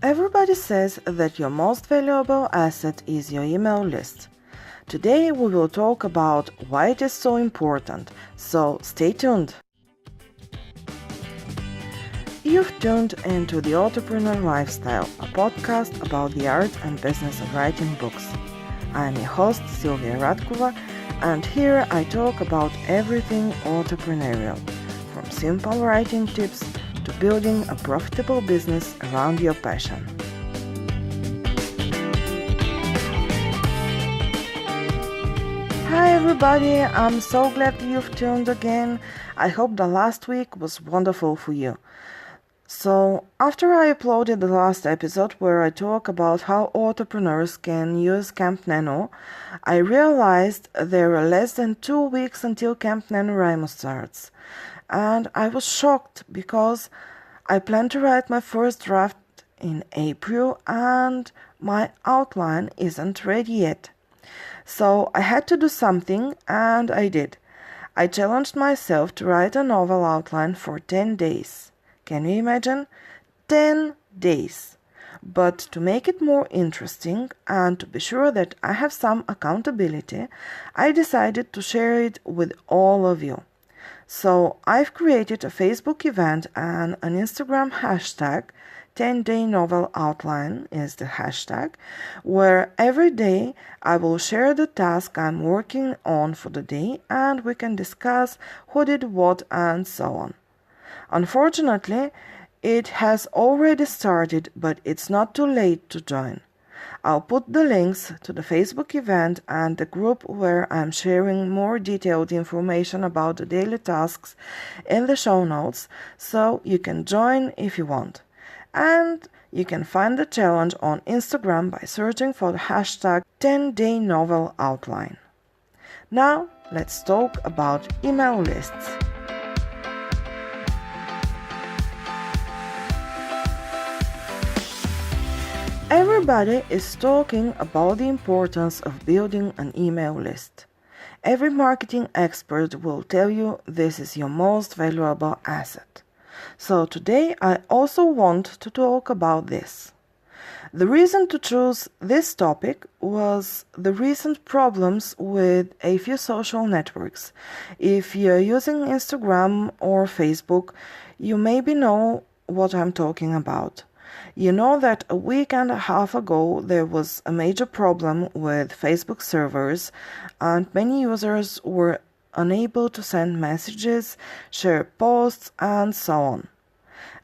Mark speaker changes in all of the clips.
Speaker 1: Everybody says that your most valuable asset is your email list. Today we will talk about why it is so important, so stay tuned. You've tuned into The Entrepreneur Lifestyle, a podcast about the art and business of writing books. I am your host, Sylvia Radkova, and here I talk about everything entrepreneurial, from simple writing tips to building a profitable business around your passion. Hi everybody, I'm so glad you've tuned again. I hope the last week was wonderful for you. So, after I uploaded the last episode where I talk about how entrepreneurs can use Camp Nano, I realized there are less than 2 weeks until Camp NaNoWriMo starts. And I was shocked because I plan to write my first draft in April and my outline isn't ready yet. So I had to do something, and I did. I challenged myself to write a novel outline for 10 days. Can you imagine? 10 days. But to make it more interesting and to be sure that I have some accountability, I decided to share it with all of you. So I've created a Facebook event and an Instagram hashtag, 10-day novel outline is the hashtag, where every day I will share the task I'm working on for the day and we can discuss who did what and so on. Unfortunately, it has already started, but it's not too late to join. I'll put the links to the Facebook event and the group where I'm sharing more detailed information about the daily tasks in the show notes, so you can join if you want. And you can find the challenge on Instagram by searching for the hashtag 10-day novel outline. Now, let's talk about email lists. Everybody is talking about the importance of building an email list. Every marketing expert will tell you this is your most valuable asset. So today I also want to talk about this. The reason to choose this topic was the recent problems with a few social networks. If you're using Instagram or Facebook, you maybe know what I'm talking about. You know that a week and a half ago there was a major problem with Facebook servers and many users were unable to send messages, share posts and so on.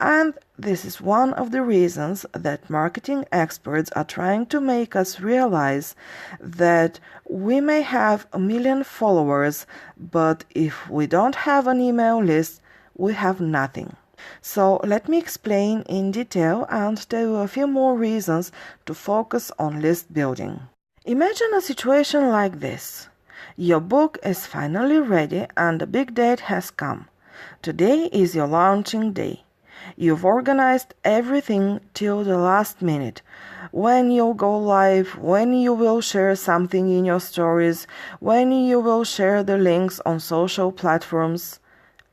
Speaker 1: And this is one of the reasons that marketing experts are trying to make us realize that we may have 1 million followers, but if we don't have an email list, we have nothing. So let me explain in detail and tell you a few more reasons to focus on list building. Imagine a situation like this. Your book is finally ready and the big date has come. Today is your launching day. You've organized everything till the last minute. When you'll go live, when you will share something in your stories, when you will share the links on social platforms,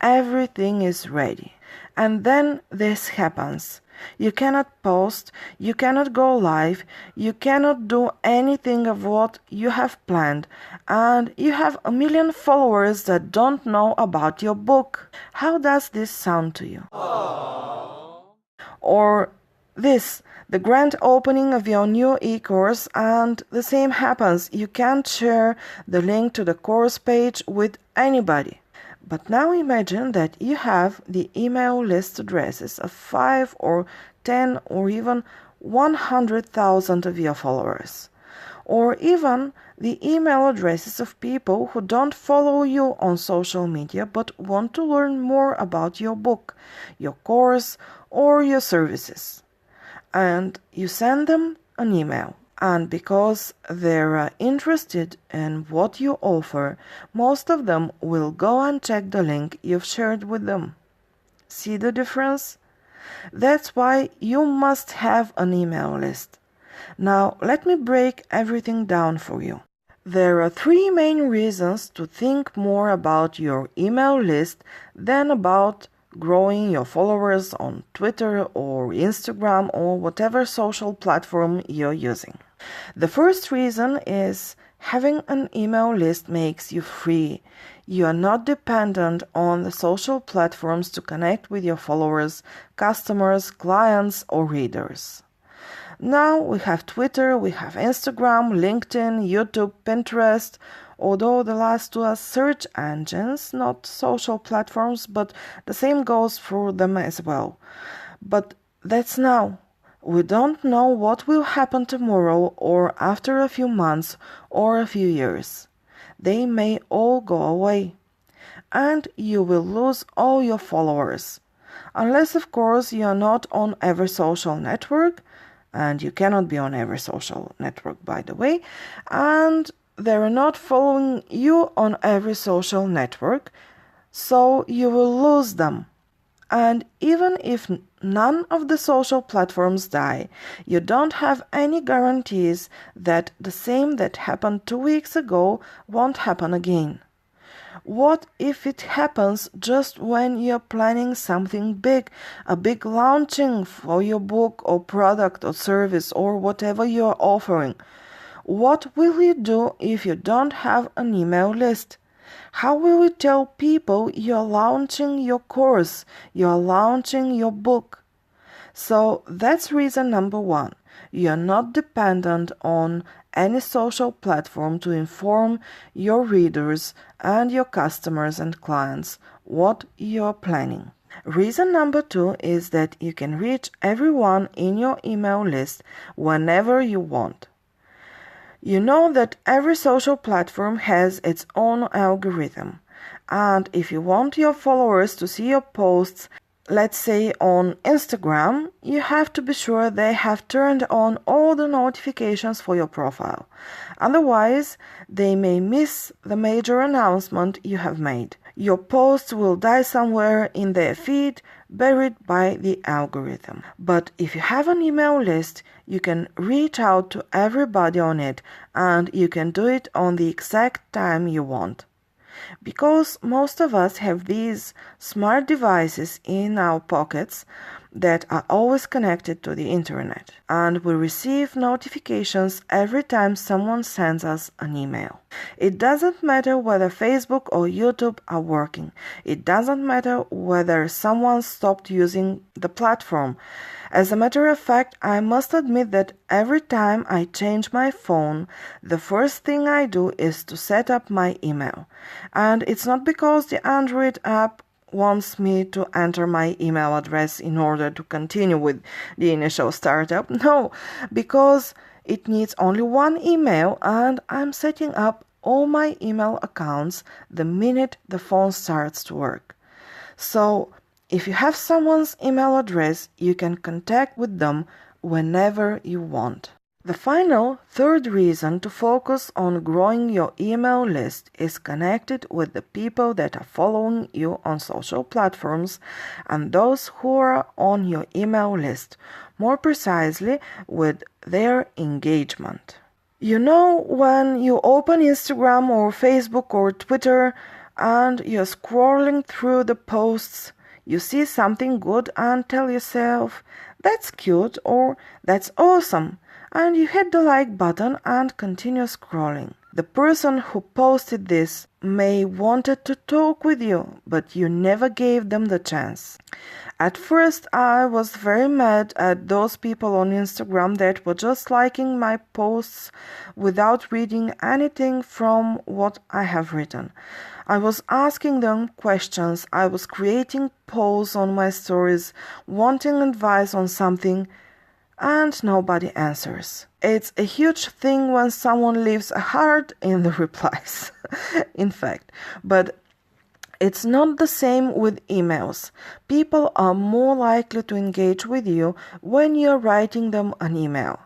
Speaker 1: everything is ready. And then this happens. You cannot post, you cannot go live, you cannot do anything of what you have planned, and you have 1 million followers that don't know about your book. How does this sound to you? Aww. Or this, the grand opening of your new e-course, and the same happens. You can't share the link to the course page with anybody. But now imagine that you have the email list addresses of 5 or 10 or even 100,000 of your followers. Or even the email addresses of people who don't follow you on social media but want to learn more about your book, your course, or your services. And you send them an email. And because they're interested in what you offer, most of them will go and check the link you've shared with them. See the difference? That's why you must have an email list. Now, let me break everything down for you. There are 3 main reasons to think more about your email list than about growing your followers on Twitter or Instagram or whatever social platform you're using. The first reason is having an email list makes you free. You are not dependent on the social platforms to connect with your followers, customers, clients, or readers. Now we have Twitter, we have Instagram, LinkedIn, YouTube, Pinterest, although the last two are search engines, not social platforms, but the same goes for them as well. But that's now. We don't know what will happen tomorrow or after a few months or a few years. They may all go away. And you will lose all your followers. Unless, of course, you are not on every social network, and you cannot be on every social network, by the way, and they're not following you on every social network, so you will lose them. And even if none of the social platforms die, you don't have any guarantees that the same that happened 2 weeks ago won't happen again. What if it happens just when you're planning something big, a big launching for your book or product or service or whatever you're offering? What will you do if you don't have an email list? How will you tell people you're launching your course, you're launching your book? So that's reason number one. You're not dependent on any social platform to inform your readers and your customers and clients what you're planning. Reason number two is that you can reach everyone in your email list whenever you want. You know that every social platform has its own algorithm, and if you want your followers to see your posts, let's say on Instagram, you have to be sure they have turned on all the notifications for your profile. Otherwise, they may miss the major announcement you have made. Your posts will die somewhere in their feed, buried by the algorithm. But if you have an email list, you can reach out to everybody on it, and you can do it on the exact time you want. Because most of us have these smart devices in our pockets that are always connected to the internet, and we receive notifications every time someone sends us an email. It doesn't matter whether Facebook or YouTube are working. It doesn't matter whether someone stopped using the platform. As a matter of fact, I must admit that every time I change my phone, the first thing I do is to set up my email. And it's not because the Android app wants me to enter my email address in order to continue with the initial startup. No, because it needs only one email, and I'm setting up all my email accounts the minute the phone starts to work. So if you have someone's email address, you can contact with them whenever you want. The final, third reason to focus on growing your email list is connected with the people that are following you on social platforms and those who are on your email list, more precisely with their engagement. You know, when you open Instagram or Facebook or Twitter and you're scrolling through the posts, you see something good and tell yourself, "That's cute," or "That's awesome," and you hit the like button and continue scrolling. The person who posted this may wanted to talk with you, but you never gave them the chance. At first, I was very mad at those people on Instagram that were just liking my posts without reading anything from what I have written. I was asking them questions, I was creating polls on my stories, wanting advice on something, and nobody answers. It's a huge thing when someone leaves a heart in the replies, in fact. But it's not the same with emails. People are more likely to engage with you when you're writing them an email.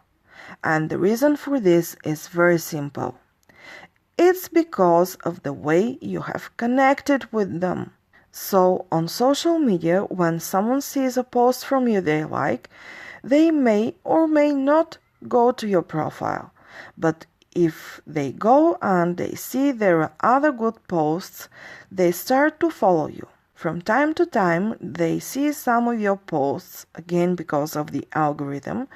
Speaker 1: And the reason for this is very simple. It's because of the way you have connected with them. So on social media, when someone sees a post from you they like, they may or may not go to your profile. But if they go and they see there are other good posts, they start to follow you. From time to time, they see some of your posts, again because of the algorithm,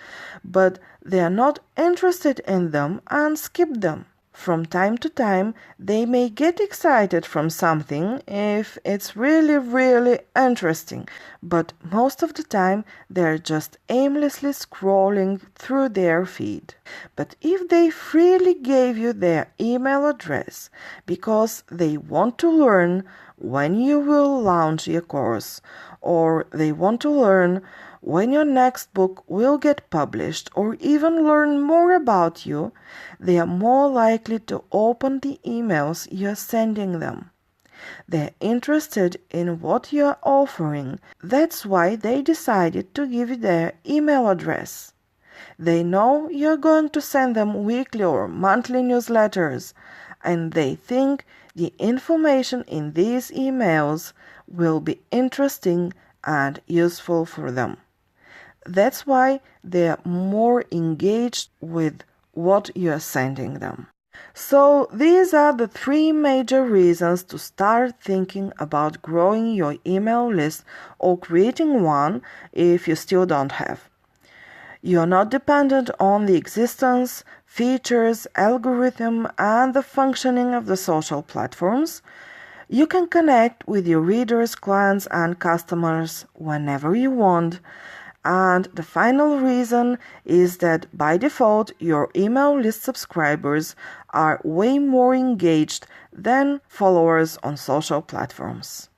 Speaker 1: but they are not interested in them and skip them. From time to time, they may get excited from something if it's really interesting, but most of the time they're just aimlessly scrolling through their feed. But if they freely gave you their email address because they want to learn when you will launch your course, or they want to learn when your next book will get published, or even learn more about you, they are more likely to open the emails you're sending them. They're interested in what you're offering. That's why they decided to give you their email address. They know you're going to send them weekly or monthly newsletters, and they think the information in these emails will be interesting and useful for them. That's why they're more engaged with what you're sending them. So these are the 3 major reasons to start thinking about growing your email list or creating one if you still don't have. You're not dependent on the existence, features, algorithm, and the functioning of the social platforms. You can connect with your readers, clients, and customers whenever you want. And the final reason is that by default, your email list subscribers are way more engaged than followers on social platforms.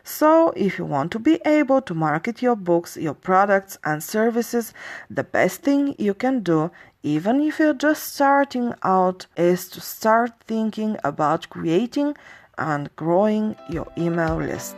Speaker 1: So, if you want to be able to market your books, your products, and services, the best thing you can do, even if you're just starting out, is to start thinking about creating and growing your email list.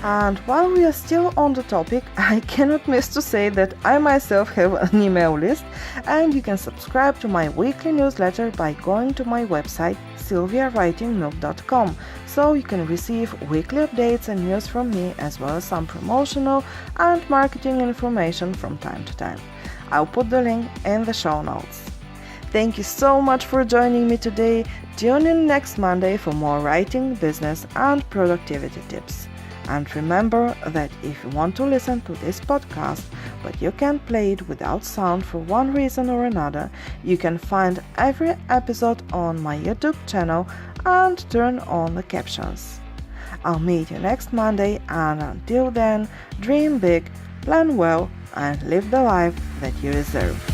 Speaker 1: And while we are still on the topic, I cannot miss to say that I myself have an email list, and you can subscribe to my weekly newsletter by going to my website sylviawritingnook.com, so you can receive weekly updates and news from me, as well as some promotional and marketing information from time to time. I'll put the link in the show notes. Thank you so much for joining me today. Tune in next Monday for more writing, business, and productivity tips. And remember that if you want to listen to this podcast, but you can't play it without sound for one reason or another, you can find every episode on my YouTube channel and turn on the captions. I'll meet you next Monday, and until then, dream big, plan well, and live the life that you deserve.